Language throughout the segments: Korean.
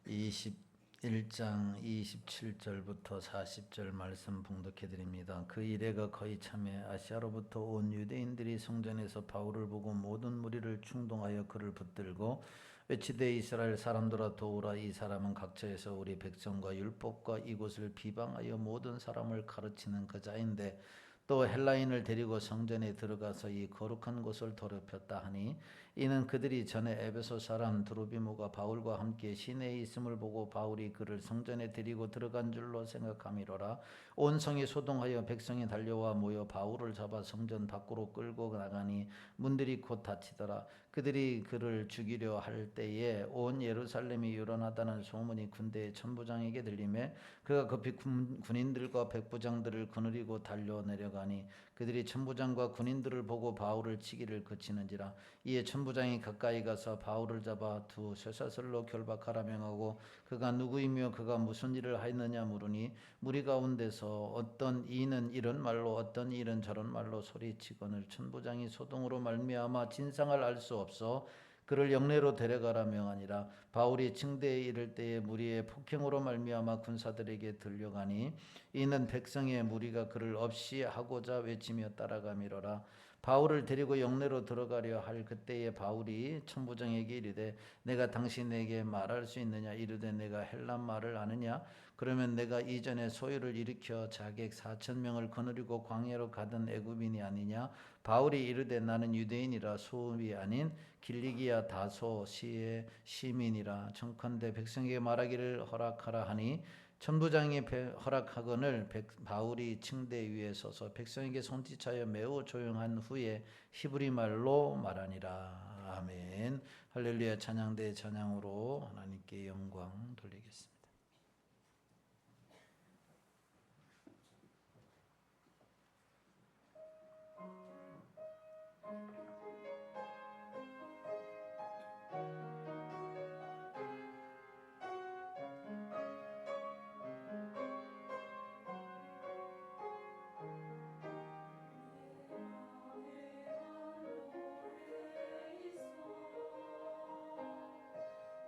21장 27절부터 40절 말씀 봉독해 드립니다. 그 이래가 거의 참에 아시아로부터 온 유대인들이 성전에서 바울을 보고 모든 무리를 충동하여 그를 붙들고 외치되 이스라엘 사람들아 도우라. 이 사람은 각처에서 우리 백성과 율법과 이곳을 비방하여 모든 사람을 가르치는 그 자인데 또 헬라인을 데리고 성전에 들어가서 이 거룩한 곳을 더럽혔다 하니, 이는 그들이 전에 에베소 사람 드로비모가 바울과 함께 시내에 있음을 보고 바울이 그를 성전에 데리고 들어간 줄로 생각함이로라. 온 성이 소동하여 백성이 달려와 모여 바울을 잡아 성전 밖으로 끌고 나가니 문들이 곧 닫히더라. 그들이 그를 죽이려 할 때에 온 예루살렘이 요란하다는 소문이 군대의 천부장에게 들리매 그가 급히 군인들과 백부장들을 거느리고 달려 내려가니 그들이 천부장과 군인들을 보고 바울을 치기를 그치는지라. 이에 천부장이 가까이 가서 바울을 잡아 두 쇠사슬로 결박하라 명하고 그가 누구이며 그가 무슨 일을 하였느냐 물으니 무리 가운데서 어떤 이는 이런 말로 어떤 이는 저런 말로 소리치거늘 천부장이 소동으로 말미암아 진상을 알 수 없어 그를 영내로 데려가라 명하니라. 바울이 층대에 이를 때에 무리의 폭행으로 말미암아 군사들에게 들려가니 이는 백성의 무리가 그를 없이 하고자 외치며 따라가미로라. 바울을 데리고 영내로 들어가려 할 그때에 바울이 천부장에게 이르되 내가 당신에게 말할 수 있느냐. 이르되 내가 헬란 말을 아느냐. 그러면 내가 이전에 소요를 일으켜 자객 4,000명을 거느리고 광야로 가던 애굽인이 아니냐. 바울이 이르되 나는 유대인이라 소읍이 아닌 길리기아 다소 시의 시민이라. 청컨대 백성에게 말하기를 허락하라 하니 천부장이 허락하거늘 바울이 층대 위에 서서 백성에게 손짓하여 매우 조용한 후에 히브리 말로 말하니라. 아멘. 할렐루야. 찬양대 찬양으로 하나님께 영광 돌리겠습니다.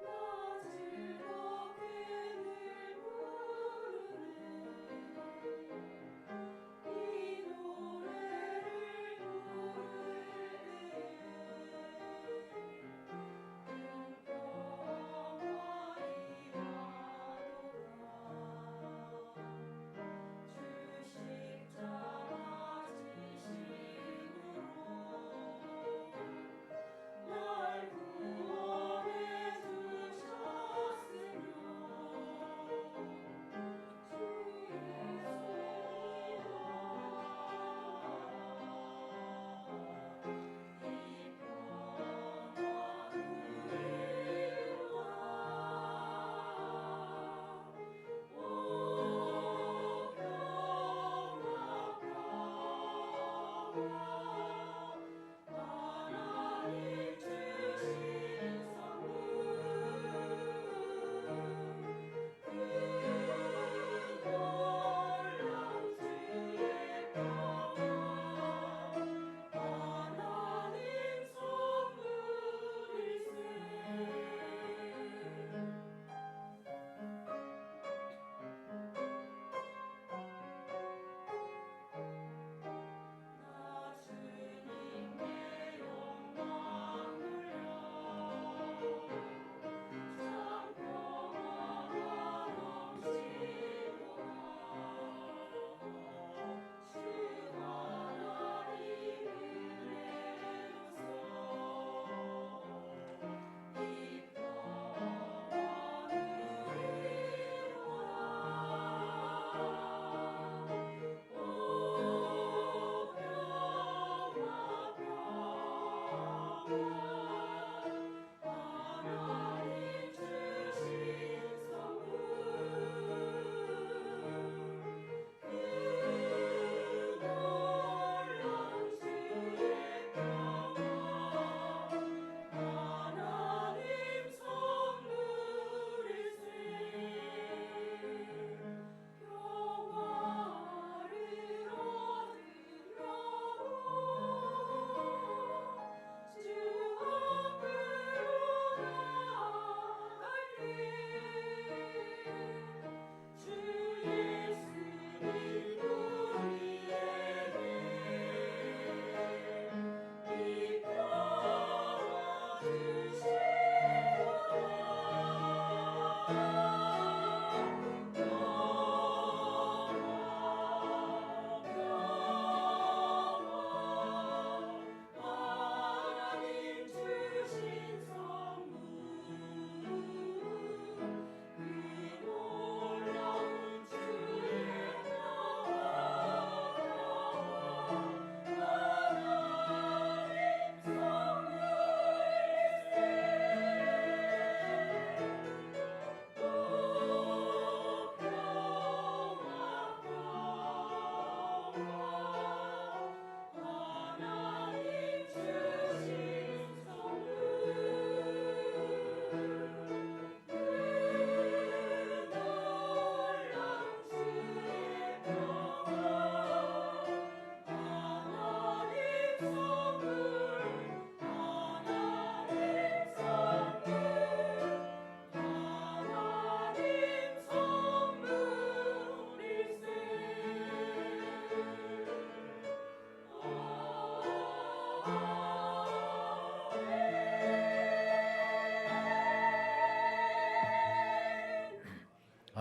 나 즐겁게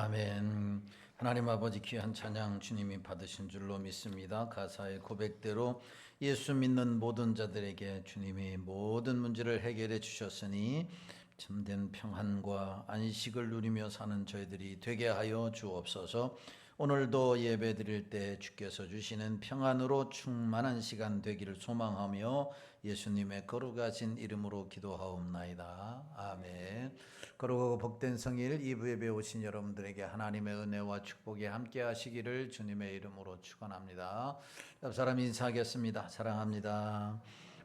아멘. 하나님 아버지 귀한 찬양 주님이 받으신 줄로 믿습니다. 가사의 고백대로 예수 믿는 모든 자들에게 주님이 모든 문제를 해결해 주셨으니 참된 평안과 안식을 누리며 사는 저희들이 되게 하여 주옵소서. 오늘도 예배 드릴 때 주께서 주시는 평안으로 충만한 시간 되기를 소망하며 예수님의 거룩하신 이름으로 기도하옵나이다. 아멘. 거룩하고 복된 성일 2부 예배 오신 여러분들에게 하나님의 은혜와 축복이 함께 하시기를 주님의 이름으로 축원합니다. 옆 사람 인사하겠습니다. 사랑합니다.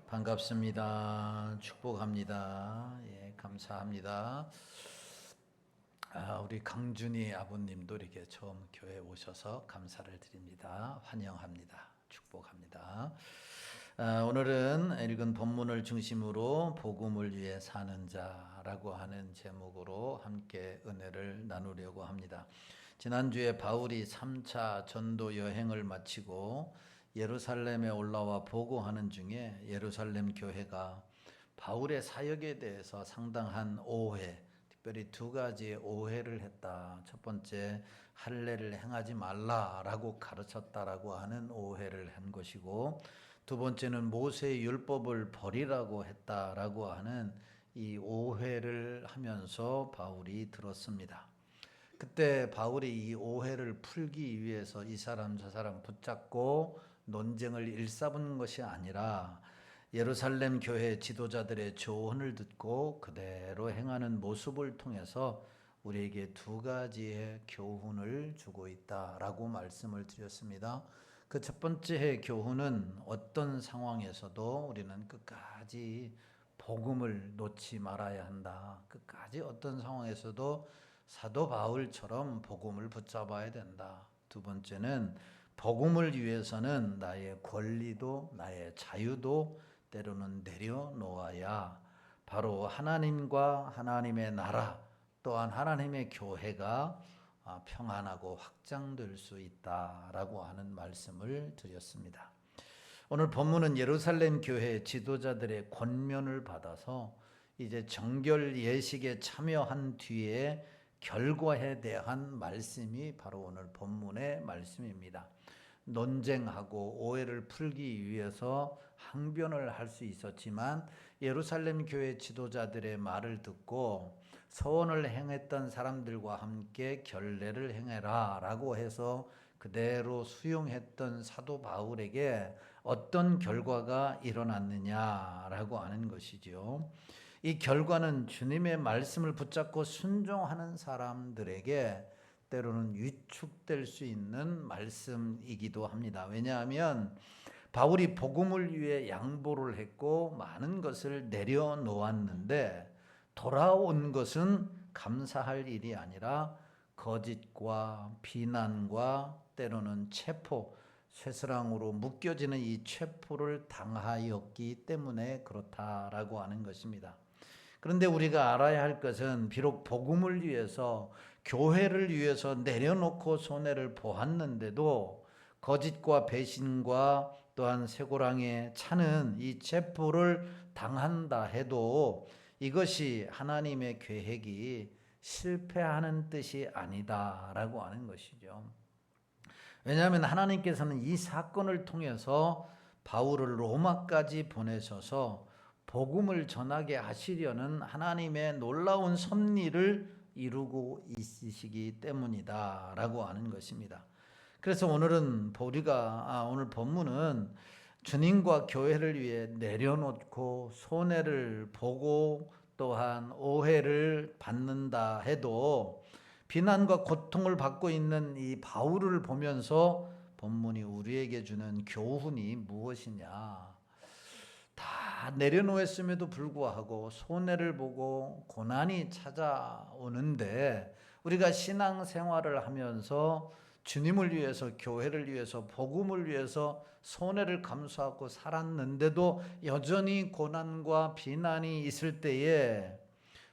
반갑습니다. 축복합니다. 예, 감사합니다. 우리 강준희 아버님도 이렇게 처음 교회 오셔서 감사를 드립니다. 환영합니다. 축복합니다. 오늘은 읽은 본문을 중심으로 복음을 위해 사는 자라고 하는 제목으로 함께 은혜를 나누려고 합니다. 지난주에 바울이 3차 전도 여행을 마치고 예루살렘에 올라와 보고하는 중에 예루살렘 교회가 바울의 사역에 대해서 상당한 오해, 특별히 두 가지의 오해를 했다. 첫 번째, 할례를 행하지 말라라고 가르쳤다라고 하는 오해를 한 것이고, 두 번째는 모세의 율법을 버리라고 했다라고 하는 이 오해를 하면서 바울이 들었습니다. 그때 바울이 이 오해를 풀기 위해서 이 사람 저 사람 붙잡고 논쟁을 일삼은 것이 아니라 예루살렘 교회 지도자들의 조언을 듣고 그대로 행하는 모습을 통해서 우리에게 두 가지의 교훈을 주고 있다라고 말씀을 드렸습니다. 그 첫 번째 교훈은 어떤 상황에서도 우리는 끝까지 복음을 놓지 말아야 한다. 끝까지 어떤 상황에서도 사도 바울처럼 복음을 붙잡아야 된다. 두 번째는 복음을 위해서는 나의 권리도 나의 자유도 때로는 내려놓아야 바로 하나님과 하나님의 나라 또한 하나님의 교회가 평안하고 확장될 수 있다라고 하는 말씀을 드렸습니다. 오늘 본문은 예루살렘 교회 지도자들의 권면을 받아서 이제 정결 예식에 참여한 뒤에 결과에 대한 말씀이 바로 오늘 본문의 말씀입니다. 논쟁하고 오해를 풀기 위해서 항변을 할 수 있었지만 예루살렘 교회 지도자들의 말을 듣고 서원을 행했던 사람들과 함께 결례를 행해라 라고 해서 그대로 수용했던 사도 바울에게 어떤 결과가 일어났느냐라고 하는 것이죠. 이 결과는 주님의 말씀을 붙잡고 순종하는 사람들에게 때로는 위축될 수 있는 말씀이기도 합니다. 왜냐하면 바울이 복음을 위해 양보를 했고 많은 것을 내려놓았는데 돌아온 것은 감사할 일이 아니라 거짓과 비난과 때로는 체포, 쇠사랑으로 묶여지는 이 체포를 당하였기 때문에 그렇다라고 하는 것입니다. 그런데 우리가 알아야 할 것은 비록 복음을 위해서 교회를 위해서 내려놓고 손해를 보았는데도 거짓과 배신과 또한 쇠고랑에 차는 이 체포를 당한다 해도 이것이 하나님의 계획이 실패하는 뜻이 아니다라고 하는 것이죠. 왜냐하면 하나님께서는 이 사건을 통해서 바울을 로마까지 보내셔서 복음을 전하게 하시려는 하나님의 놀라운 섭리를 이루고 있으시기 때문이다라고 하는 것입니다. 그래서 오늘 본문은 주님과 교회를 위해 내려놓고 손해를 보고 또한 오해를 받는다 해도 비난과 고통을 받고 있는 이 바울을 보면서 본문이 우리에게 주는 교훈이 무엇이냐? 다 내려놓았음에도 불구하고 손해를 보고 고난이 찾아오는데 우리가 신앙생활을 하면서 주님을 위해서 교회를 위해서 복음을 위해서 손해를 감수하고 살았는데도 여전히 고난과 비난이 있을 때에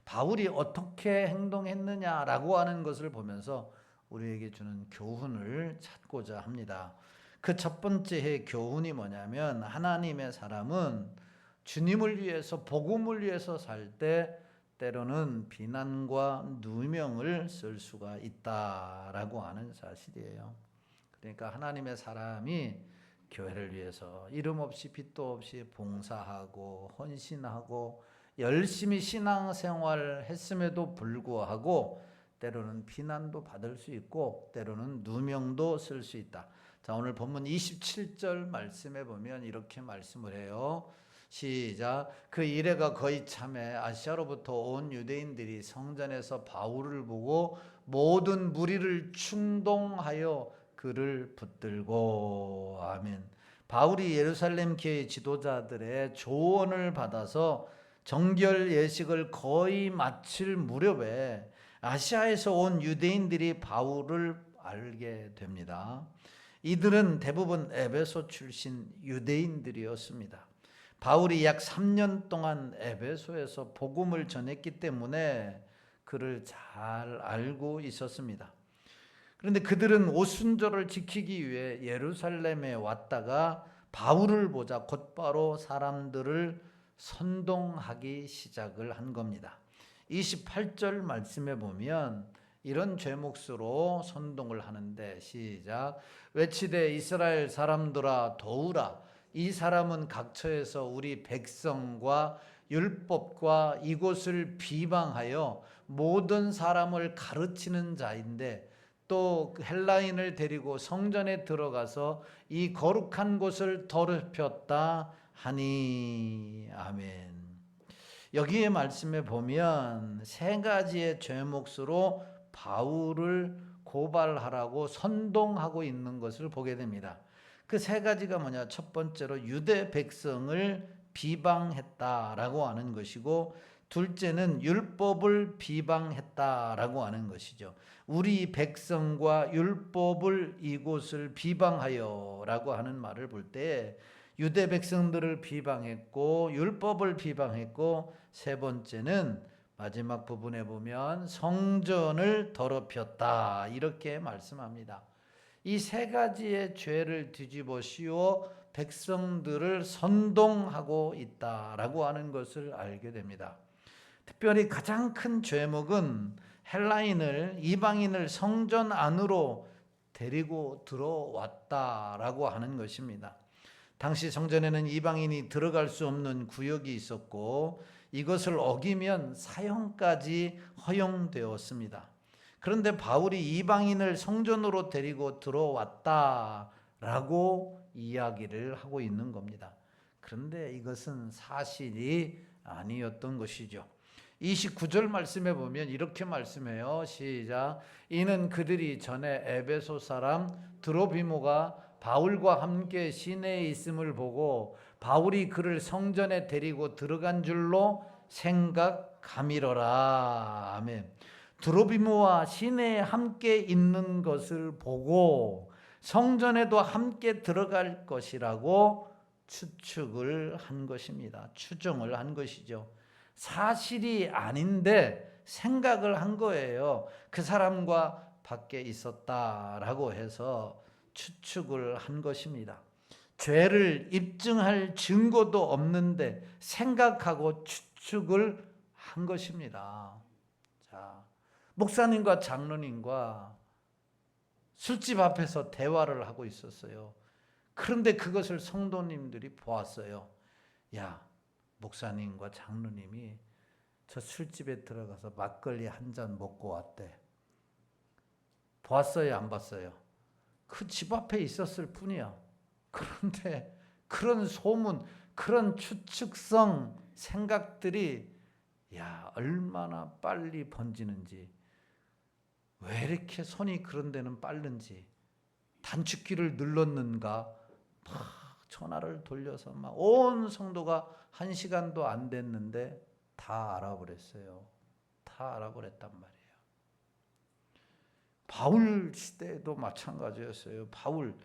바울이 어떻게 행동했느냐라고 하는 것을 보면서 우리에게 주는 교훈을 찾고자 합니다. 그 첫 번째 교훈이 뭐냐면 하나님의 사람은 주님을 위해서 복음을 위해서 살 때 때로는 비난과 누명을 쓸 수가 있다라고 하는 사실이에요. 그러니까 하나님의 사람이 교회를 위해서 이름 없이 빚도 없이 봉사하고 헌신하고 열심히 신앙생활 했음에도 불구하고 때로는 비난도 받을 수 있고 때로는 누명도 쓸 수 있다. 자, 오늘 본문 27절 말씀에 보면 이렇게 말씀을 해요. 시작. 그 이레가 거의 참에 아시아로부터 온 유대인들이 성전에서 바울을 보고 모든 무리를 충동하여 그를 붙들고. 아멘. 바울이 예루살렘 교회 지도자들의 조언을 받아서 정결 예식을 거의 마칠 무렵에 아시아에서 온 유대인들이 바울을 알게 됩니다. 이들은 대부분 에베소 출신 유대인들이었습니다. 바울이 약 3년 동안 에베소에서 복음을 전했기 때문에 그를 잘 알고 있었습니다. 그런데 그들은 오순절을 지키기 위해 예루살렘에 왔다가 바울을 보자 곧바로 사람들을 선동하기 시작을 한 겁니다. 28절 말씀에 보면 이런 죄목수로 선동을 하는데 시작. 외치되 이스라엘 사람들아 도우라. 이 사람은 각처에서 우리 백성과 율법과 이곳을 비방하여 모든 사람을 가르치는 자인데 또 헬라인을 데리고 성전에 들어가서 이 거룩한 곳을 더럽혔다 하니. 아멘. 여기에 말씀에 보면 세 가지의 죄목수로 바울을 고발하라고 선동하고 있는 것을 보게 됩니다. 그 세 가지가 뭐냐? 첫 번째로 유대 백성을 비방했다라고 하는 것이고, 둘째는 율법을 비방했다라고 하는 것이죠. 우리 백성과 율법을 이곳을 비방하여라고 하는 말을 볼 때 유대 백성들을 비방했고 율법을 비방했고, 세 번째는 마지막 부분에 보면 성전을 더럽혔다 이렇게 말씀합니다. 이 세 가지의 죄를 뒤집어 씌워 백성들을 선동하고 있다라고 하는 것을 알게 됩니다. 특별히 가장 큰 죄목은 헬라인을, 이방인을 성전 안으로 데리고 들어왔다라고 하는 것입니다. 당시 성전에는 이방인이 들어갈 수 없는 구역이 있었고 이것을 어기면 사형까지 허용되었습니다. 그런데 바울이 이방인을 성전으로 데리고 들어왔다라고 이야기를 하고 있는 겁니다. 그런데 이것은 사실이 아니었던 것이죠. 29절 말씀에 보면 이렇게 말씀해요. 시작. 이는 그들이 전에 에베소 사람 드로비모가 바울과 함께 시내에 있음을 보고 바울이 그를 성전에 데리고 들어간 줄로 생각함이로라. 아멘. 드로비모와 시내에 함께 있는 것을 보고 성전에도 함께 들어갈 것이라고 추측을 한 것입니다. 추정을 한 것이죠. 사실이 아닌데 생각을 한 거예요. 그 사람과 밖에 있었다라고 해서 추측을 한 것입니다. 죄를 입증할 증거도 없는데 생각하고 추측을 한 것입니다. 자, 목사님과 장로님과 술집 앞에서 대화를 하고 있었어요. 그런데 그것을 성도님들이 보았어요. 야, 목사님과 장로님이 저 술집에 들어가서 막걸리 한 잔 먹고 왔대. 보았어요, 안 봤어요? 그 집 앞에 있었을 뿐이야. 그런데 그런 소문, 그런 추측성 생각들이 얼마나 빨리 번지는지, 왜 이렇게 손이 그런 데는 빠른지, 단축키를 눌렀는가, 막 전화를 돌려서 막 온 성도가 1시간도 안 됐는데 다 알아버렸어요. 다 알아버렸단 말이에요. 바울 시대에도 마찬가지였어요. 바울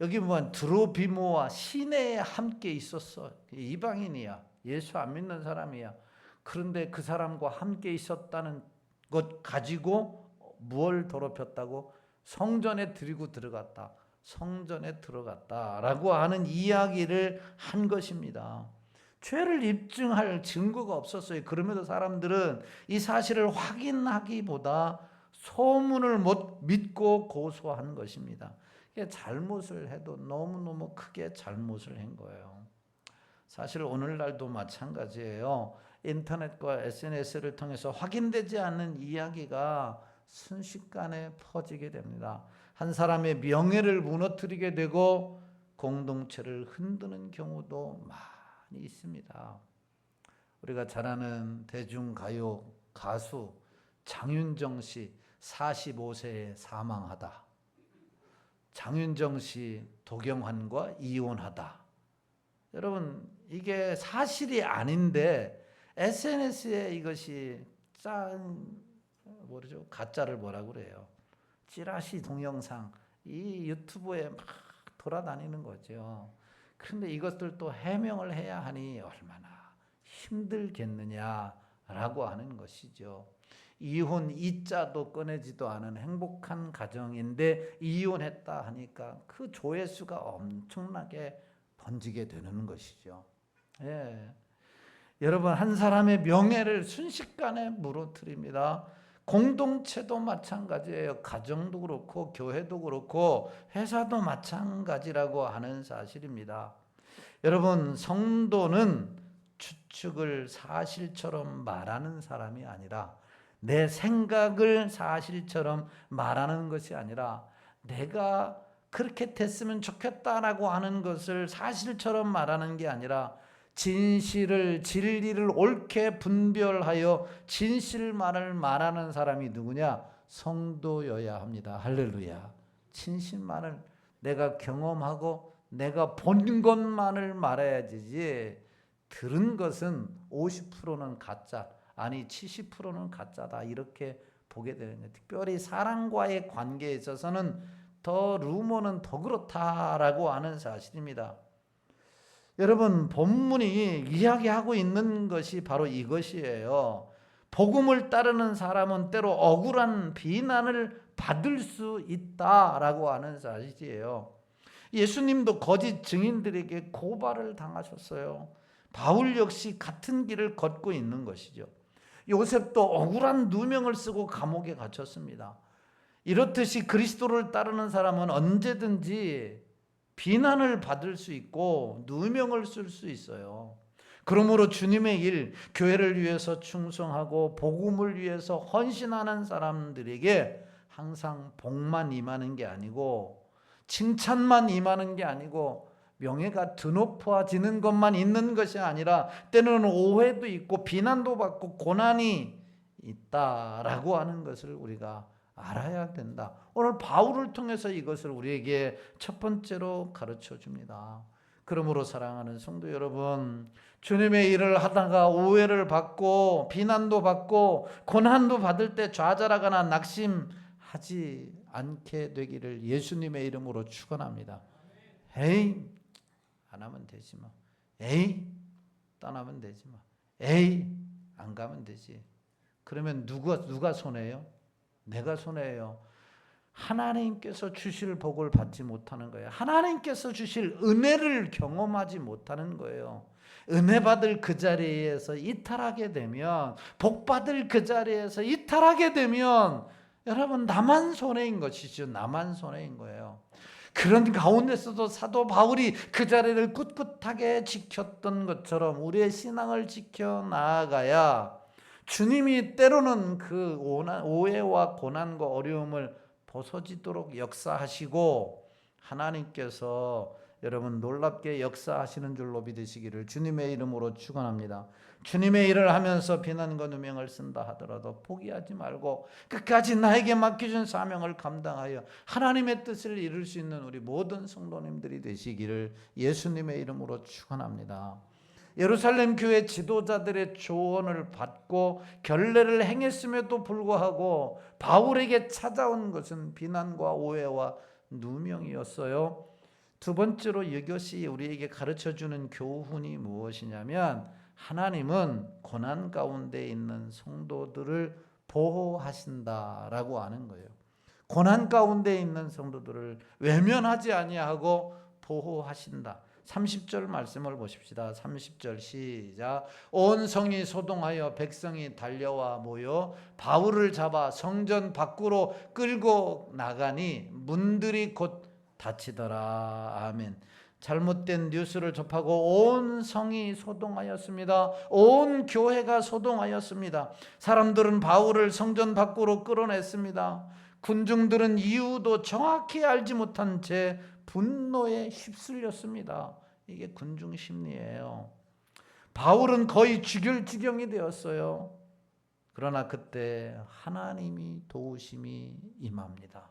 여기 보면 드로비모와 시내에 함께 있었어. 이방인이야. 예수 안 믿는 사람이야. 그런데 그 사람과 함께 있었다는 것 가지고 무엇을 더럽혔다고? 성전에 들이고 들어갔다. 성전에 들어갔다라고 하는 이야기를 한 것입니다. 죄를 입증할 증거가 없었어요. 그럼에도 사람들은 이 사실을 확인하기보다 소문을 못 믿고 고소한 것입니다. 잘못을 해도 너무너무 크게 잘못을 한 거예요. 사실 오늘날도 마찬가지예요. 인터넷과 SNS를 통해서 확인되지 않는 이야기가 순식간에 퍼지게 됩니다. 한 사람의 명예를 무너뜨리게 되고 공동체를 흔드는 경우도 많이 있습니다. 우리가 잘 아는 대중가요 가수 장윤정 씨 45세에 사망하다. 장윤정 씨 도경환과 이혼하다. 여러분 이게 사실이 아닌데 SNS에 이것이 모르죠. 가짜를 뭐라고 그래요. 찌라시 동영상 이 유튜브에 막 돌아다니는 거죠. 그런데 이것들 또 해명을 해야 하니 얼마나 힘들겠느냐라고 하는 것이죠. 이혼 이자도 꺼내지도 않은 행복한 가정인데 이혼했다 하니까 그 조회수가 엄청나게 번지게 되는 것이죠. 예. 여러분 한 사람의 명예를 순식간에 무너뜨립니다. 공동체도 마찬가지예요. 가정도 그렇고 교회도 그렇고 회사도 마찬가지라고 하는 사실입니다. 여러분 성도는 추측을 사실처럼 말하는 사람이 아니라 내 생각을 사실처럼 말하는 것이 아니라 내가 그렇게 됐으면 좋겠다라고 하는 것을 사실처럼 말하는 게 아니라 진리를 옳게 분별하여 진실만을 말하는 사람이 누구냐? 성도여야 합니다. 할렐루야. 진실만을 내가 경험하고 내가 본 것만을 말해야지 들은 것은 50%는 가짜, 아니 70%는 가짜다 이렇게 보게 되는 거예요. 특별히 사랑과의 관계에 있어서는 더 루머는 더 그렇다라고 하는 사실입니다. 여러분 본문이 이야기하고 있는 것이 바로 이것이에요. 복음을 따르는 사람은 때로 억울한 비난을 받을 수 있다라고 하는 사실이에요. 예수님도 거짓 증인들에게 고발을 당하셨어요. 바울 역시 같은 길을 걷고 있는 것이죠. 요셉도 억울한 누명을 쓰고 감옥에 갇혔습니다. 이렇듯이 그리스도를 따르는 사람은 언제든지 비난을 받을 수 있고 누명을 쓸 수 있어요. 그러므로 주님의 일, 교회를 위해서 충성하고 복음을 위해서 헌신하는 사람들에게 항상 복만 임하는 게 아니고 칭찬만 임하는 게 아니고 명예가 드높아지는 것만 있는 것이 아니라 때로는 오해도 있고 비난도 받고 고난이 있다라고 하는 것을 우리가 알아야 된다. 오늘 바울을 통해서 이것을 우리에게 첫 번째로 가르쳐 줍니다. 그러므로 사랑하는 성도 여러분, 주님의 일을 하다가 오해를 받고 비난도 받고 고난도 받을 때 좌절하거나 낙심하지 않게 되기를 예수님의 이름으로 축원합니다. 에이 안 하면 되지 뭐. 에이 떠나면 되지 뭐. 에이 안 가면 되지. 그러면 누가 손해요? 내가 손해예요. 하나님께서 주실 복을 받지 못하는 거예요. 하나님께서 주실 은혜를 경험하지 못하는 거예요. 은혜 받을 그 자리에서 이탈하게 되면, 복 받을 그 자리에서 이탈하게 되면 여러분 나만 손해인 것이죠. 나만 손해인 거예요. 그런 가운데서도 사도 바울이 그 자리를 꿋꿋하게 지켰던 것처럼 우리의 신앙을 지켜 나아가야 주님이 때로는 그 오해와 고난과 어려움을 벗어지도록 역사하시고 하나님께서 여러분 놀랍게 역사하시는 줄로 믿으시기를 주님의 이름으로 축원합니다. 주님의 일을 하면서 비난과 누명을 쓴다 하더라도 포기하지 말고 끝까지 나에게 맡겨준 사명을 감당하여 하나님의 뜻을 이룰 수 있는 우리 모든 성도님들이 되시기를 예수님의 이름으로 축원합니다. 예루살렘 교회 지도자들의 조언을 받고 결례를 행했음에도 불구하고 바울에게 찾아온 것은 비난과 오해와 누명이었어요. 두 번째로 이것이 우리에게 가르쳐주는 교훈이 무엇이냐면 하나님은 고난 가운데 있는 성도들을 보호하신다라고 하는 거예요. 고난 가운데 있는 성도들을 외면하지 아니하고 보호하신다. 30절 말씀을 보십시다. 30절 시작. 온 성이 소동하여 백성이 달려와 모여 바울을 잡아 성전 밖으로 끌고 나가니 문들이 곧 닫히더라. 아멘. 잘못된 뉴스를 접하고 온 성이 소동하였습니다. 온 교회가 소동하였습니다. 사람들은 바울을 성전 밖으로 끌어냈습니다. 군중들은 이유도 정확히 알지 못한 채 분노에 휩쓸렸습니다. 이게 군중 심리예요. 바울은 거의 죽일 지경이 되었어요. 그러나 그때 하나님이 도우심이 임합니다.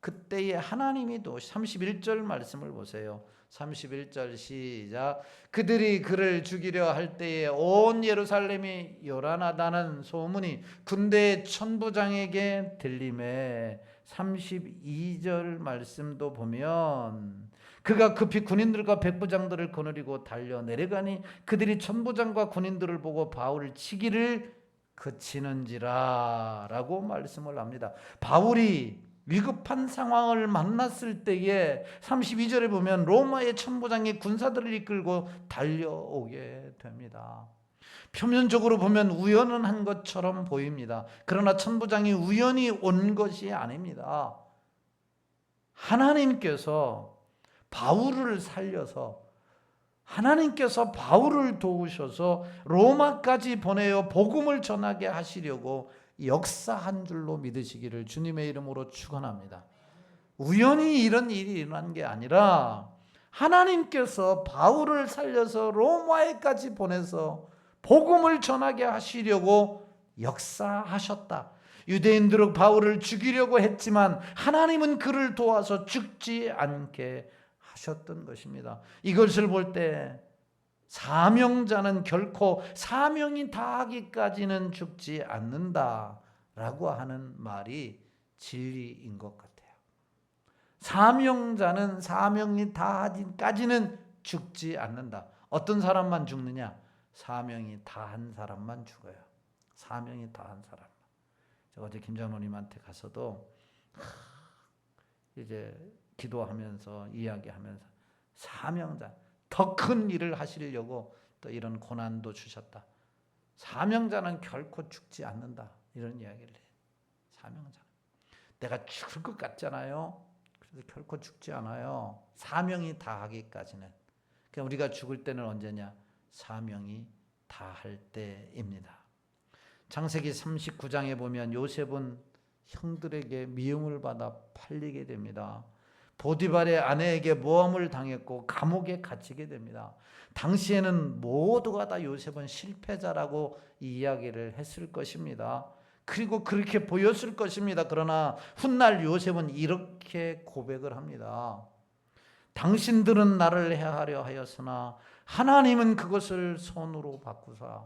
그때에 하나님이 31절 말씀을 보세요. 31절 시작. 그들이 그를 죽이려 할 때에 온 예루살렘이 요란하다는 소문이 군대의 천부장에게 들림에 32절 말씀도 보면 그가 급히 군인들과 백부장들을 거느리고 달려 내려가니 그들이 천부장과 군인들을 보고 바울을 치기를 그치는지라 라고 말씀을 합니다. 바울이 위급한 상황을 만났을 때에 32절에 보면 로마의 천부장이 군사들을 이끌고 달려오게 됩니다. 표면적으로 보면 우연은 한 것처럼 보입니다. 그러나 천부장이 우연히 온 것이 아닙니다. 하나님께서 바울을 살려서 하나님께서 바울을 도우셔서 로마까지 보내어 복음을 전하게 하시려고 역사한 줄로 믿으시기를 주님의 이름으로 축원합니다. 우연히 이런 일이 일어난 게 아니라 하나님께서 바울을 살려서 로마에까지 보내서 복음을 전하게 하시려고 역사하셨다. 유대인들은 바울을 죽이려고 했지만 하나님은 그를 도와서 죽지 않게 하셨던 것입니다. 이것을 볼 때 사명자는 결코 사명이 다하기까지는 죽지 않는다라고 하는 말이 진리인 것 같아요. 사명자는 사명이 다하기까지는 죽지 않는다. 어떤 사람만 죽느냐? 사명이 다한 사람만 죽어요. 사명이 다한 사람. 제가 어제 김장로님한테 가서도 이제 기도하면서 이야기하면서 사명자 더 큰 일을 하시려고 또 이런 고난도 주셨다. 사명자는 결코 죽지 않는다. 이런 이야기를 해요. 사명자. 내가 죽을 것 같잖아요. 그래서 결코 죽지 않아요. 사명이 다하기까지는. 그러니까 우리가 죽을 때는 언제냐? 사명이 다할 때입니다. 창세기 39장에 보면 요셉은 형들에게 미움을 받아 팔리게 됩니다. 보디발의 아내에게 모함을 당했고 감옥에 갇히게 됩니다. 당시에는 모두가 다 요셉은 실패자라고 이야기를 했을 것입니다. 그리고 그렇게 보였을 것입니다. 그러나 훗날 요셉은 이렇게 고백을 합니다. 당신들은 나를 해하려 하였으나 하나님은 그것을 선으로 바꾸사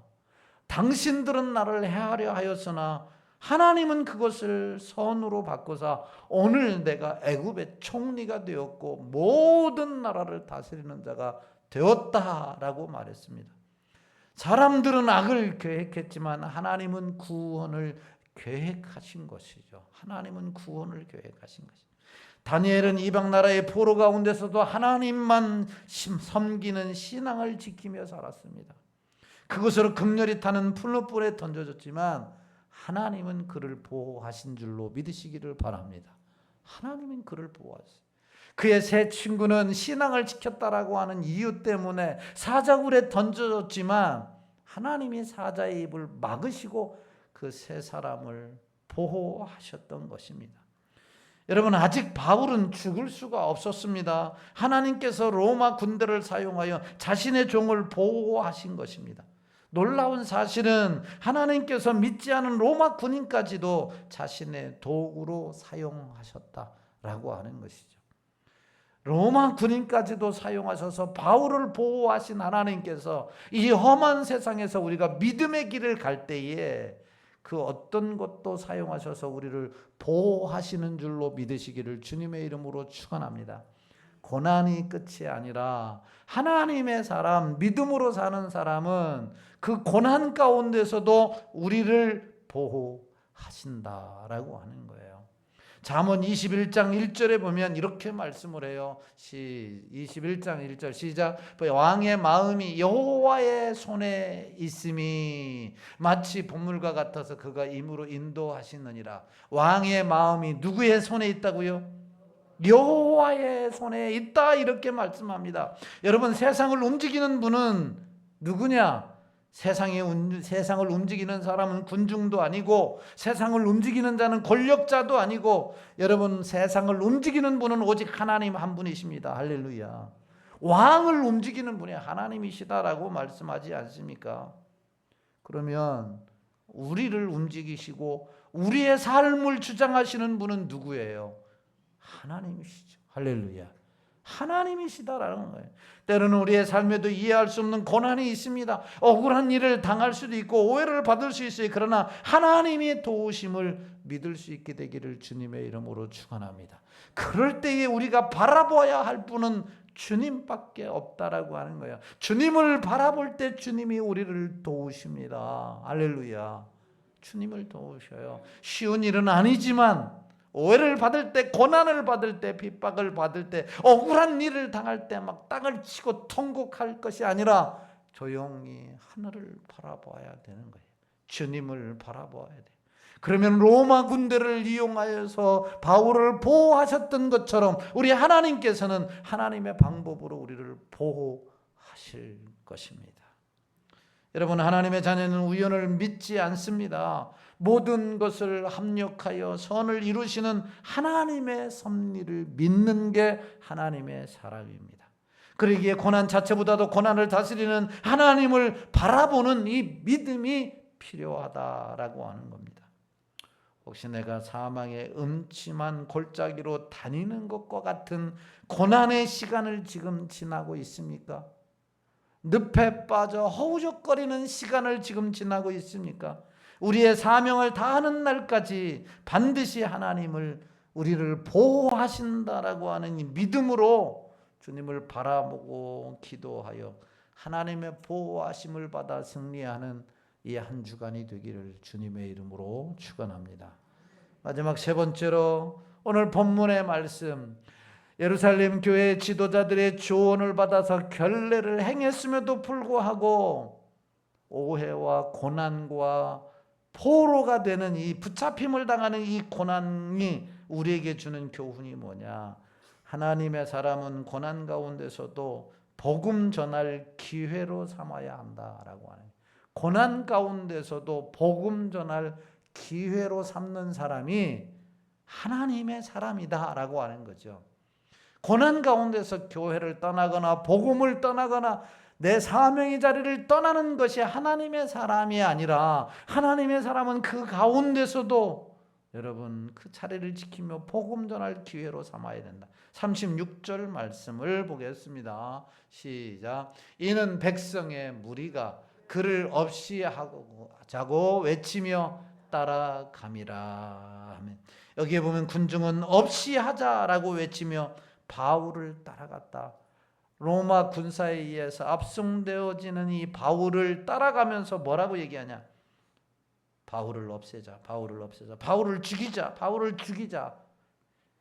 당신들은 나를 해하려 하였으나 하나님은 그것을 선으로 바꾸사 오늘 내가 애굽의 총리가 되었고 모든 나라를 다스리는 자가 되었다라고 말했습니다. 사람들은 악을 계획했지만 하나님은 구원을 계획하신 것이죠. 하나님은 구원을 계획하신 것이죠. 다니엘은 이방 나라의 포로 가운데서도 하나님만 섬기는 신앙을 지키며 살았습니다. 그것으로 극렬히 타는 풀무불에 던져졌지만 하나님은 그를 보호하신 줄로 믿으시기를 바랍니다. 하나님은 그를 보호하셨어요. 그의 세 친구는 신앙을 지켰다라고 하는 이유 때문에 사자굴에 던져졌지만 하나님이 사자의 입을 막으시고 그 세 사람을 보호하셨던 것입니다. 여러분, 아직 바울은 죽을 수가 없었습니다. 하나님께서 로마 군대를 사용하여 자신의 종을 보호하신 것입니다. 놀라운 사실은 하나님께서 믿지 않은 로마 군인까지도 자신의 도구로 사용하셨다라고 하는 것이죠. 로마 군인까지도 사용하셔서 바울을 보호하신 하나님께서 이 험한 세상에서 우리가 믿음의 길을 갈 때에 그 어떤 것도 사용하셔서 우리를 보호하시는 줄로 믿으시기를 주님의 이름으로 축원합니다. 고난이 끝이 아니라 하나님의 사람, 믿음으로 사는 사람은 그 고난 가운데서도 우리를 보호하신다라고 하는 거예요. 잠언 21장 1절에 보면 이렇게 말씀을 해요. 21장 1절 시작. 왕의 마음이 여호와의 손에 있음이 마치 보물과 같아서 그가 임으로 인도하시느니라. 왕의 마음이 누구의 손에 있다고요? 여호와의 손에 있다, 이렇게 말씀합니다. 여러분, 세상을 움직이는 분은 누구냐? 세상을 움직이는 사람은 군중도 아니고, 세상을 움직이는 자는 권력자도 아니고, 여러분, 세상을 움직이는 분은 오직 하나님 한 분이십니다. 할렐루야. 왕을 움직이는 분이 하나님이시다라고 말씀하지 않습니까? 그러면 우리를 움직이시고 우리의 삶을 주장하시는 분은 누구예요? 하나님이시죠. 할렐루야. 하나님이시다라는 거예요. 때로는 우리의 삶에도 이해할 수 없는 고난이 있습니다. 억울한 일을 당할 수도 있고 오해를 받을 수 있어요. 그러나 하나님의 도우심을 믿을 수 있게 되기를 주님의 이름으로 축원합니다. 그럴 때에 우리가 바라봐야 할 분은 주님밖에 없다라고 하는 거예요. 주님을 바라볼 때 주님이 우리를 도우십니다. 할렐루야. 주님을 도우셔요. 쉬운 일은 아니지만 오해를 받을 때, 고난을 받을 때, 핍박을 받을 때, 억울한 일을 당할 때 막 땅을 치고 통곡할 것이 아니라 조용히 하늘을 바라봐야 되는 거예요. 주님을 바라봐야 돼요. 그러면 로마 군대를 이용하여서 바울을 보호하셨던 것처럼 우리 하나님께서는 하나님의 방법으로 우리를 보호하실 것입니다. 여러분, 하나님의 자녀는 우연을 믿지 않습니다. 모든 것을 합력하여 선을 이루시는 하나님의 섭리를 믿는 게 하나님의 사람입니다. 그러기에 고난 자체보다도 고난을 다스리는 하나님을 바라보는 이 믿음이 필요하다라고 하는 겁니다. 혹시 내가 사망의 음침한 골짜기로 다니는 것과 같은 고난의 시간을 지금 지나고 있습니까? 늪에 빠져 허우적거리는 시간을 지금 지나고 있습니까? 우리의 사명을 다하는 날까지 반드시 하나님을, 우리를 보호하신다라고 하는 이 믿음으로 주님을 바라보고 기도하여 하나님의 보호하심을 받아 승리하는 이 한 주간이 되기를 주님의 이름으로 축원합니다. 마지막 세 번째로 오늘 본문의 말씀, 예루살렘 교회 지도자들의 조언을 받아서 결례를 행했음에도 불구하고 오해와 고난과 포로가 되는 이 붙잡힘을 당하는 이 고난이 우리에게 주는 교훈이 뭐냐? 하나님의 사람은 고난 가운데서도 복음 전할 기회로 삼아야 한다라고 하는, 고난 가운데서도 복음 전할 기회로 삼는 사람이 하나님의 사람이다라고 하는 거죠. 고난 가운데서 교회를 떠나거나 복음을 떠나거나 내 사명의 자리를 떠나는 것이 하나님의 사람이 아니라, 하나님의 사람은 그 가운데서도 여러분 그 자리를 지키며 복음 전할 기회로 삼아야 된다. 36절 말씀을 보겠습니다. 시작. 이는 백성의 무리가 그를 없이 하자고 외치며 따라감이라. 여기에 보면 군중은 없이 하자라고 외치며 바울을 따라갔다. 로마 군사에 의해서 압송되어지는 이 바울을 따라가면서 뭐라고 얘기하냐? 바울을 없애자, 바울을 없애자, 바울을 죽이자, 바울을 죽이자.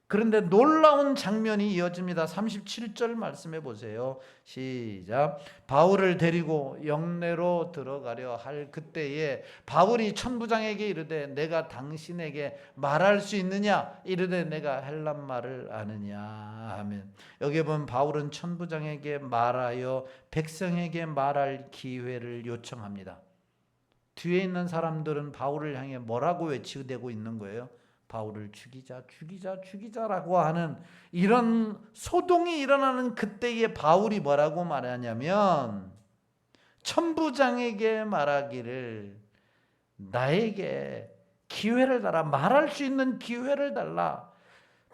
그런데 놀라운 장면이 이어집니다. 37절 말씀해 보세요. 시작. 바울을 데리고 영내로 들어가려 할 그때에 바울이 천부장에게 이르되 내가 당신에게 말할 수 있느냐? 이르되 내가 헬란 말을 아느냐 하면, 여기에 보면 바울은 천부장에게 말하여 백성에게 말할 기회를 요청합니다. 뒤에 있는 사람들은 바울을 향해 뭐라고 외치되고 있는 거예요? 바울을 죽이자, 죽이자, 죽이자라고 하는 이런 소동이 일어나는 그때에 바울이 뭐라고 말하냐면, 천부장에게 말하기를 나에게 기회를 달라, 말할 수 있는 기회를 달라,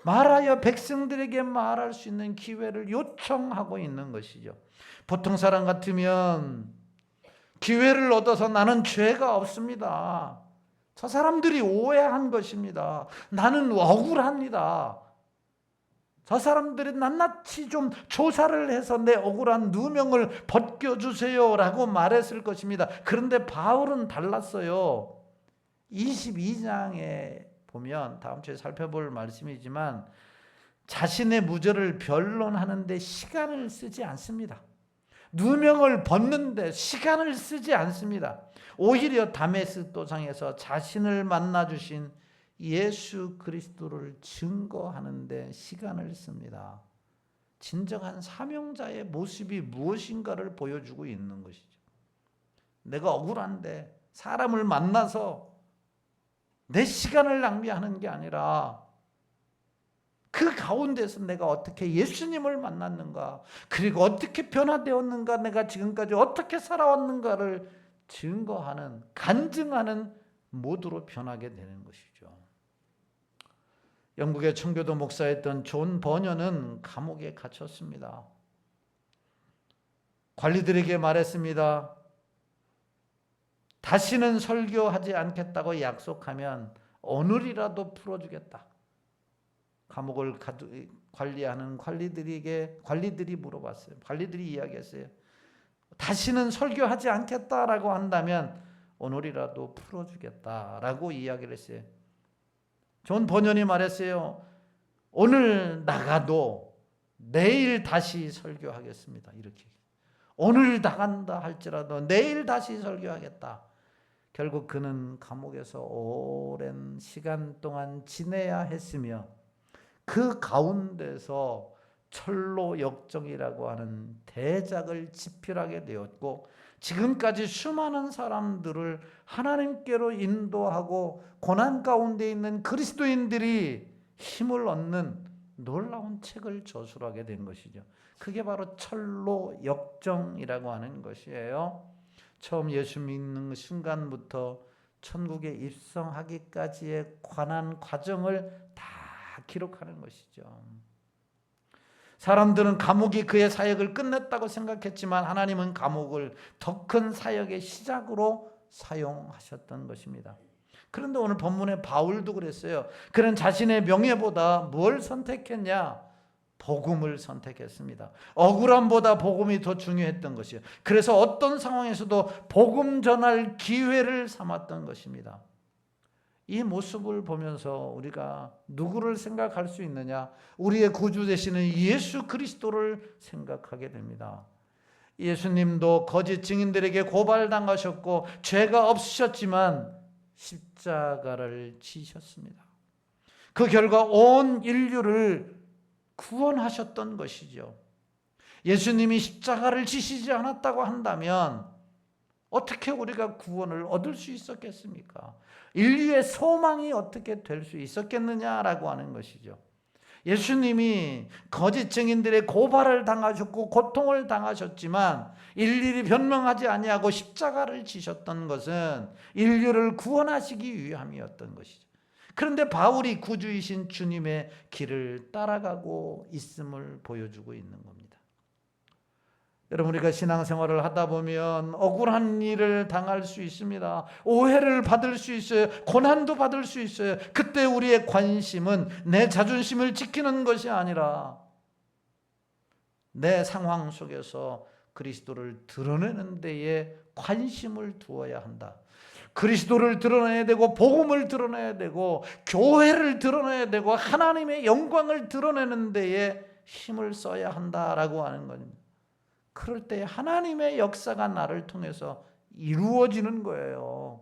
말하여 백성들에게 말할 수 있는 기회를 요청하고 있는 것이죠. 보통 사람 같으면 기회를 얻어서 나는 죄가 없습니다, 저 사람들이 오해한 것입니다, 나는 억울합니다, 저 사람들이 낱낱이 좀 조사를 해서 내 억울한 누명을 벗겨주세요 라고 말했을 것입니다. 그런데 바울은 달랐어요. 22장에 보면 다음 주에 살펴볼 말씀이지만 자신의 무죄를 변론하는데 시간을 쓰지 않습니다. 누명을 벗는데 시간을 쓰지 않습니다. 오히려 다메스 도상에서 자신을 만나 주신 예수 그리스도를 증거하는데 시간을 씁니다. 진정한 사명자의 모습이 무엇인가를 보여주고 있는 것이죠. 내가 억울한데 사람을 만나서 내 시간을 낭비하는 게 아니라 그 가운데서 내가 어떻게 예수님을 만났는가, 그리고 어떻게 변화되었는가, 내가 지금까지 어떻게 살아왔는가를 증거하는, 간증하는 모두로 변하게 되는 것이죠. 영국의 청교도 목사였던 존 버녀는 감옥에 갇혔습니다. 관리들에게 말했습니다. 다시는 설교하지 않겠다고 약속하면 오늘이라도 풀어주겠다. 감옥을 관리하는 관리들이 물어봤어요. 관리들이 이야기했어요. 다시는 설교하지 않겠다라고 한다면 오늘이라도 풀어주겠다라고 이야기를 했어요. 존 버년이 말했어요. 오늘 나가도 내일 다시 설교하겠습니다. 이렇게. 오늘 나간다 할지라도 내일 다시 설교하겠다. 결국 그는 감옥에서 오랜 시간 동안 지내야 했으며 그 가운데서 철로 역정이라고 하는 대작을 집필하게 되었고 지금까지 수많은 사람들을 하나님께로 인도하고 고난 가운데 있는 그리스도인들이 힘을 얻는 놀라운 책을 저술하게 된 것이죠. 그게 바로 철로 역정이라고 하는 것이에요. 처음 예수 믿는 순간부터 천국에 입성하기까지의 관한 과정을 다 기록하는 것이죠. 사람들은 감옥이 그의 사역을 끝냈다고 생각했지만 하나님은 감옥을 더 큰 사역의 시작으로 사용하셨던 것입니다. 그런데 오늘 본문에 바울도 그랬어요. 그는 자신의 명예보다 뭘 선택했냐? 복음을 선택했습니다. 억울함보다 복음이 더 중요했던 것이에요. 그래서 어떤 상황에서도 복음 전할 기회를 삼았던 것입니다. 이 모습을 보면서 우리가 누구를 생각할 수 있느냐? 우리의 구주 되시는 예수 그리스도를 생각하게 됩니다. 예수님도 거짓 증인들에게 고발당하셨고 죄가 없으셨지만 십자가를 지셨습니다. 그 결과 온 인류를 구원하셨던 것이죠. 예수님이 십자가를 지시지 않았다고 한다면 어떻게 우리가 구원을 얻을 수 있었겠습니까? 인류의 소망이 어떻게 될 수 있었겠느냐라고 하는 것이죠. 예수님이 거짓 증인들의 고발을 당하셨고 고통을 당하셨지만 일일이 변명하지 아니하고 십자가를 지셨던 것은 인류를 구원하시기 위함이었던 것이죠. 그런데 바울이 구주이신 주님의 길을 따라가고 있음을 보여주고 있는 겁니다. 여러분, 우리가 신앙생활을 하다 보면 억울한 일을 당할 수 있습니다. 오해를 받을 수 있어요. 고난도 받을 수 있어요. 그때 우리의 관심은 내 자존심을 지키는 것이 아니라 내 상황 속에서 그리스도를 드러내는 데에 관심을 두어야 한다. 그리스도를 드러내야 되고 복음을 드러내야 되고 교회를 드러내야 되고 하나님의 영광을 드러내는 데에 힘을 써야 한다라고 하는 겁니다. 그럴 때 하나님의 역사가 나를 통해서 이루어지는 거예요.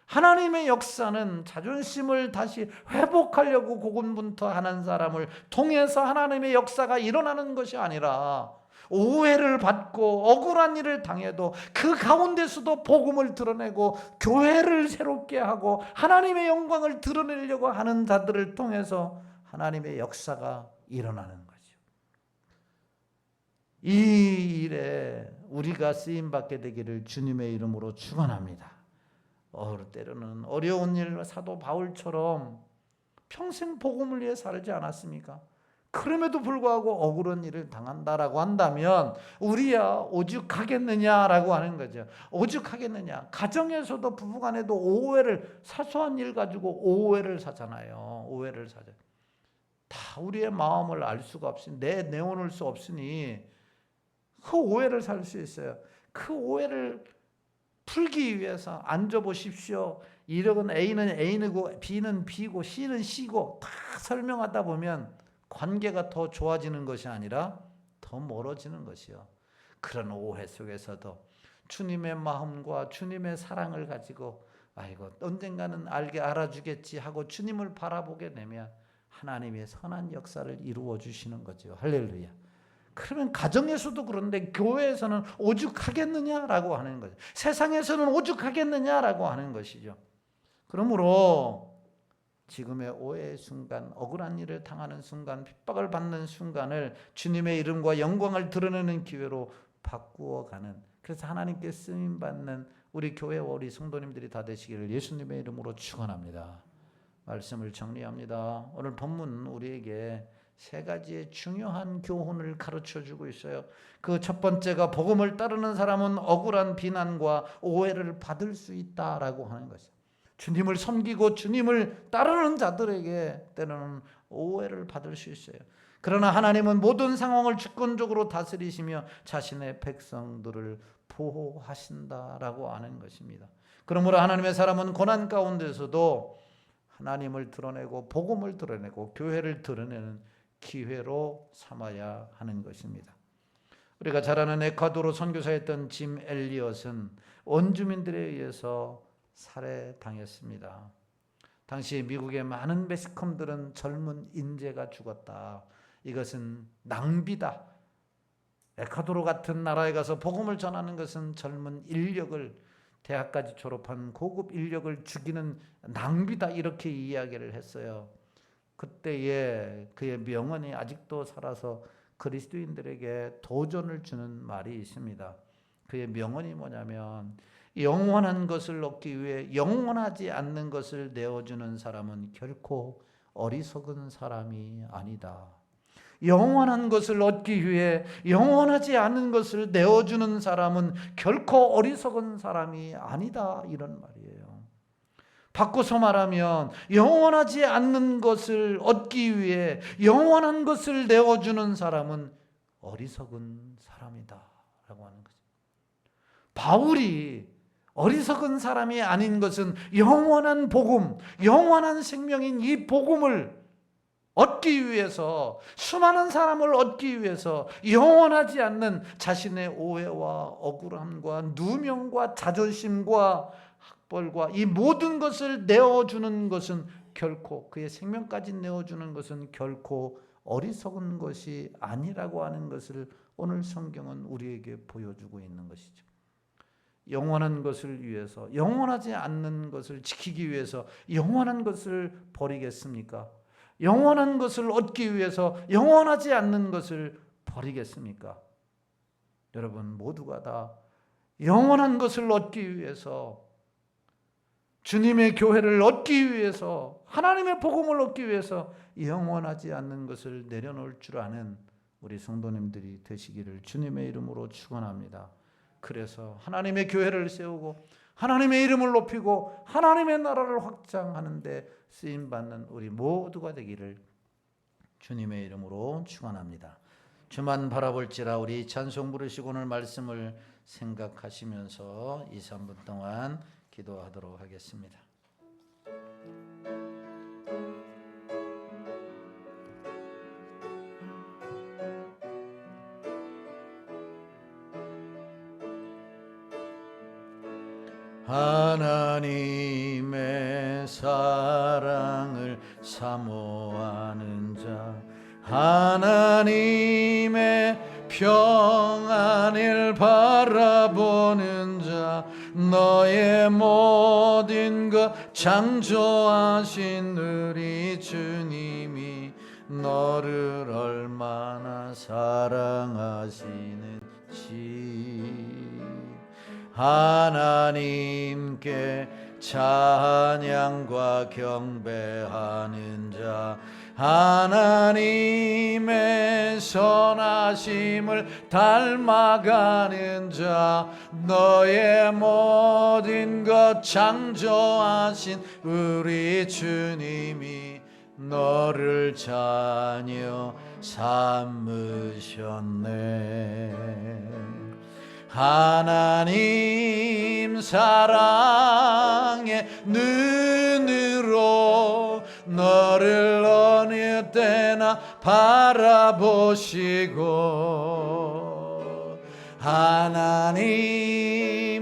하나님의 역사는 자존심을 다시 회복하려고 고군분투하는 사람을 통해서 하나님의 역사가 일어나는 것이 아니라 오해를 받고 억울한 일을 당해도 그 가운데서도 복음을 드러내고 교회를 새롭게 하고 하나님의 영광을 드러내려고 하는 자들을 통해서 하나님의 역사가 일어나는 거예요. 이 일에 우리가 쓰임받게 되기를 주님의 이름으로 축원합니다. 때로는 어려운 일, 사도 바울처럼 평생 복음을 위해 살지 않았습니까? 그럼에도 불구하고 억울한 일을 당한다라고 한다면 우리야 오죽하겠느냐라고 하는 거죠. 오죽하겠느냐. 가정에서도 부부간에도 오해를, 사소한 일 가지고 오해를 사잖아요. 오해를 사죠. 다 우리의 마음을 알 수가 없으니, 내어놓을 수 없으니 그 오해를 살 수 있어요. 그 오해를 풀기 위해서 앉아보십시오. 이력은 A는 A이고 B는 B고 C는 C고 다 설명하다 보면 관계가 더 좋아지는 것이 아니라 더 멀어지는 것이요. 그런 오해 속에서도 주님의 마음과 주님의 사랑을 가지고 아이고 언젠가는 알아주겠지 하고 주님을 바라보게 되면 하나님의 선한 역사를 이루어 주시는 거죠. 할렐루야. 그러면 가정에서도 그런데 교회에서는 오죽하겠느냐라고 하는 거죠. 세상에서는 오죽하겠느냐라고 하는 것이죠. 그러므로 지금의 오해의 순간, 억울한 일을 당하는 순간, 핍박을 받는 순간을 주님의 이름과 영광을 드러내는 기회로 바꾸어가는, 그래서 하나님께 쓰임받는 우리 교회와 우리 성도님들이 다 되시기를 예수님의 이름으로 축원합니다. 말씀을 정리합니다. 오늘 본문 우리에게 세 가지의 중요한 교훈을 가르쳐주고 있어요. 그 첫 번째가 복음을 따르는 사람은 억울한 비난과 오해를 받을 수 있다라고 하는 것이죠. 주님을 섬기고 주님을 따르는 자들에게 때로는 오해를 받을 수 있어요. 그러나 하나님은 모든 상황을 주권적으로 다스리시며 자신의 백성들을 보호하신다라고 하는 것입니다. 그러므로 하나님의 사람은 고난 가운데서도 하나님을 드러내고 복음을 드러내고 교회를 드러내는 기회로 삼아야 하는 것입니다. 우리가 잘 아는 에콰도르 선교사였던 짐 엘리엇은 원주민들에 의해서 살해당했습니다. 당시 미국의 많은 매스컴들은 젊은 인재가 죽었다. 이것은 낭비다. 에콰도르 같은 나라에 가서 복음을 전하는 것은 젊은 인력을, 대학까지 졸업한 고급 인력을 죽이는 낭비다. 이렇게 이야기를 했어요. 그때의 그의 명언이 아직도 살아서 그리스도인들에게 도전을 주는 말이 있습니다. 그의 명언이 뭐냐면 영원한 것을 얻기 위해 영원하지 않는 것을 내어주는 사람은 결코 어리석은 사람이 아니다. 영원한 것을 얻기 위해 영원하지 않은 것을 내어주는 사람은 결코 어리석은 사람이 아니다. 이런 말이에요. 바꿔서 말하면 영원하지 않는 것을 얻기 위해 영원한 것을 내어주는 사람은 어리석은 사람이다 라고 하는 거죠. 바울이 어리석은 사람이 아닌 것은 영원한 복음, 영원한 생명인 이 복음을 얻기 위해서, 수많은 사람을 얻기 위해서 영원하지 않는 자신의 오해와 억울함과 누명과 자존심과 학벌과 이 모든 것을 내어주는 것은 결코, 그의 생명까지 내어주는 것은 결코 어리석은 것이 아니라고 하는 것을 오늘 성경은 우리에게 보여주고 있는 것이죠. 영원한 것을 위해서, 영원하지 않는 것을 지키기 위해서 영원한 것을 버리겠습니까? 영원한 것을 얻기 위해서 영원하지 않는 것을 버리겠습니까? 여러분 모두가 다 영원한 것을 얻기 위해서, 주님의 교회를 얻기 위해서, 하나님의 복음을 얻기 위해서 영원하지 않는 것을 내려놓을 줄 아는 우리 성도님들이 되시기를 주님의 이름으로 축원합니다. 그래서 하나님의 교회를 세우고 하나님의 이름을 높이고 하나님의 나라를 확장하는 데 쓰임받는 우리 모두가 되기를 주님의 이름으로 축원합니다. 주만 바라볼지라. 우리 찬송 부르시고 오늘 말씀을 생각하시면서 2, 3분 동안 기도하도록 하겠습니다. 하나님의 사랑을 사모하는 자, 하나님의 평안을 바라보는 자, 너의 모든 것 창조하신 우리 주님이 너를 얼마나 사랑하시는지 하나님께 찬양과 경배하는 자, 하나님의 선하심을 닮아가는 자, 너의 모든 것 창조하신 우리 주님이 너를 자녀 삼으셨네. 하나님 사랑의 눈으로 너를 어느 때나 바라보시고 하나님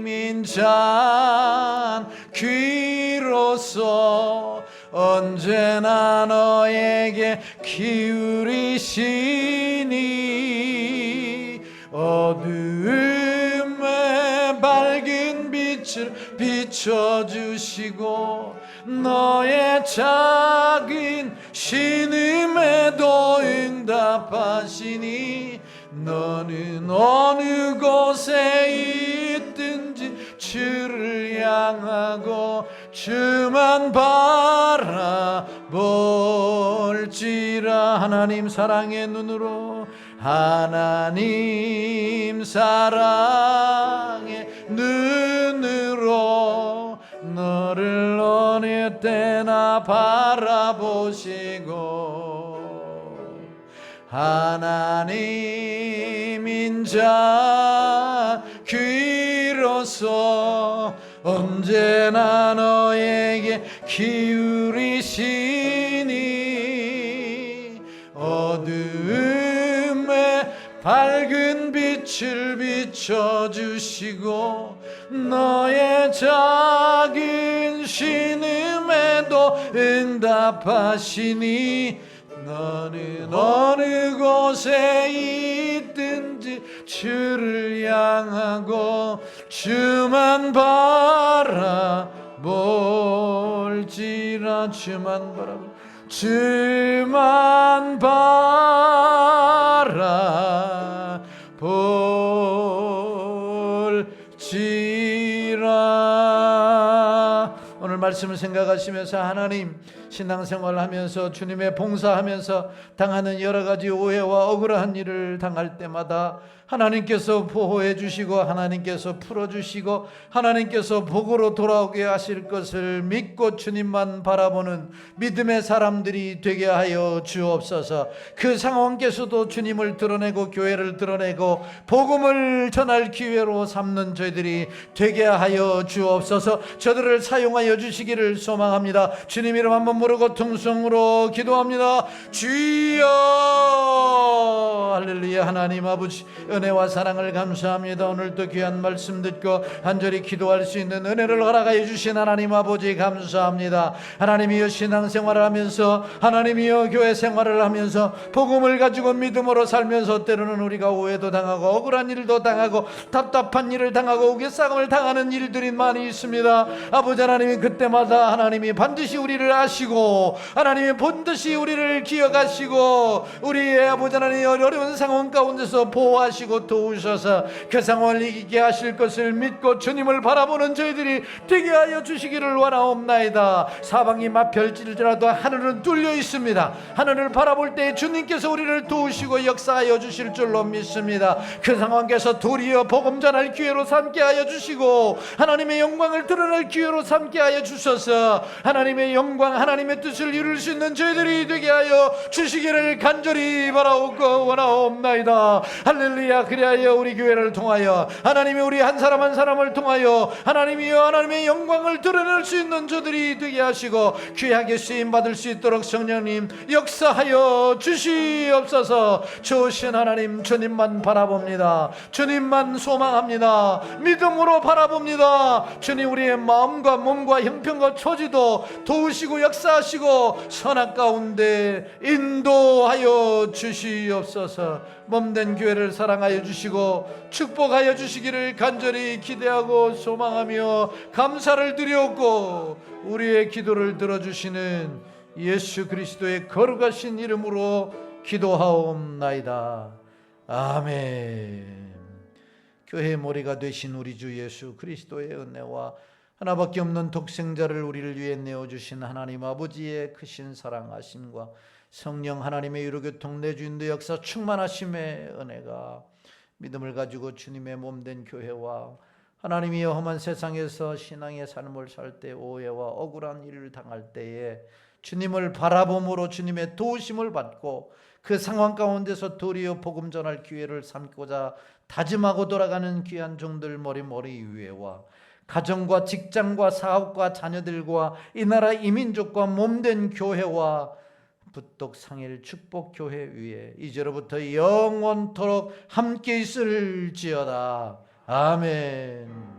인자한 귀로서 언제나 너에게 기울이시니 어두움에 밝은 빛을 비춰주시고 너의 작은 신음에도 응답하시니 너는 어느 곳에 있든지 주를 향하고 주만 바라볼지라. 하나님 사랑의 눈으로 하나님 사랑의 눈으로 너를 어느 때나 바라보시고 하나님 인자 귀로서 언제나 너에게 기울이시니 어두움에 밝은 빛을 비춰주시고 너의 작은 신음에도 응답하시니 너는 어느 곳에 있든지 주를 향하고 주만 바라볼지라. 주만 바라볼지라. 오늘 말씀을 생각하시면서 하나님 신앙생활을 하면서 주님의 봉사하면서 당하는 여러 가지 오해와 억울한 일을 당할 때마다 하나님께서 보호해 주시고 하나님께서 풀어주시고 하나님께서 복으로 돌아오게 하실 것을 믿고 주님만 바라보는 믿음의 사람들이 되게 하여 주옵소서. 그 상황께서도 주님을 드러내고 교회를 드러내고 복음을 전할 기회로 삼는 저희들이 되게 하여 주옵소서. 저들을 사용하여 주시기를 소망합니다. 주님 이름 한번 부르고 통성으로 기도합니다. 주여. 할렐루야. 하나님 아버지 은혜와 사랑을 감사합니다. 오늘도 귀한 말씀 듣고 간절히 기도할 수 있는 은혜를 허락하여 주신 하나님 아버지 감사합니다. 하나님이여 신앙생활을 하면서 하나님이여 교회 생활을 하면서 복음을 가지고 믿음으로 살면서 때로는 우리가 오해도 당하고 억울한 일도 당하고 답답한 일을 당하고 우겨싸움을 당하는 일들이 많이 있습니다. 아버지 하나님이 그때마다 하나님이 반드시 우리를 아시고 하나님이 반드시 우리를 기억하시고 우리의 아버지 하나님 어려운 상황 가운데서 보호하시고 도우셔서 그 상황을 이기게 하실 것을 믿고 주님을 바라보는 저희들이 되게 하여 주시기를 원하옵나이다. 사방이 막별질지라도 하늘은 뚫려 있습니다. 하늘을 바라볼 때 주님께서 우리를 도우시고 역사하여 주실 줄로 믿습니다. 그 상황에서 도리어 복음 전할 기회로 삼게 하여 주시고 하나님의 영광을 드러낼 기회로 삼게 하여 주셔서 하나님의 영광 하나님의 뜻을 이룰 수 있는 저희들이 되게 하여 주시기를 간절히 바라오고 원하옵나이다. 할렐루야. 그리하여 우리 교회를 통하여 하나님이 우리 한 사람 한 사람을 통하여 하나님이여 하나님의 영광을 드러낼 수 있는 저들이 되게 하시고 귀하게 쓰임받을 수 있도록 성령님 역사하여 주시옵소서. 좋으신 하나님 주님만 바라봅니다. 주님만 소망합니다. 믿음으로 바라봅니다. 주님 우리의 마음과 몸과 형편과 처지도 도우시고 역사하시고 선악 가운데 인도하여 주시옵소서. 몸된 교회를 사랑하여 주시고 축복하여 주시기를 간절히 기대하고 소망하며 감사를 드렸고 우리의 기도를 들어주시는 예수 그리스도의 거룩하신 이름으로 기도하옵나이다. 아멘. 교회의 머리가 되신 우리 주 예수 그리스도의 은혜와 하나밖에 없는 독생자를 우리를 위해 내어주신 하나님 아버지의 크신 사랑하심과 성령 하나님의 유로교통 내주인도 역사 충만하심의 은혜가 믿음을 가지고 주님의 몸된 교회와 하나님이 험한 세상에서 신앙의 삶을 살 때 오해와 억울한 일을 당할 때에 주님을 바라봄으로 주님의 도우심을 받고 그 상황 가운데서 도리어 복음 전할 기회를 삼고자 다짐하고 돌아가는 귀한 종들 머리 위에와 가정과 직장과 사업과 자녀들과 이 나라 이민족과 몸된 교회와 부떡 상일 축복 교회 위에 이제로부터 영원토록 함께 있을지어다. 아멘.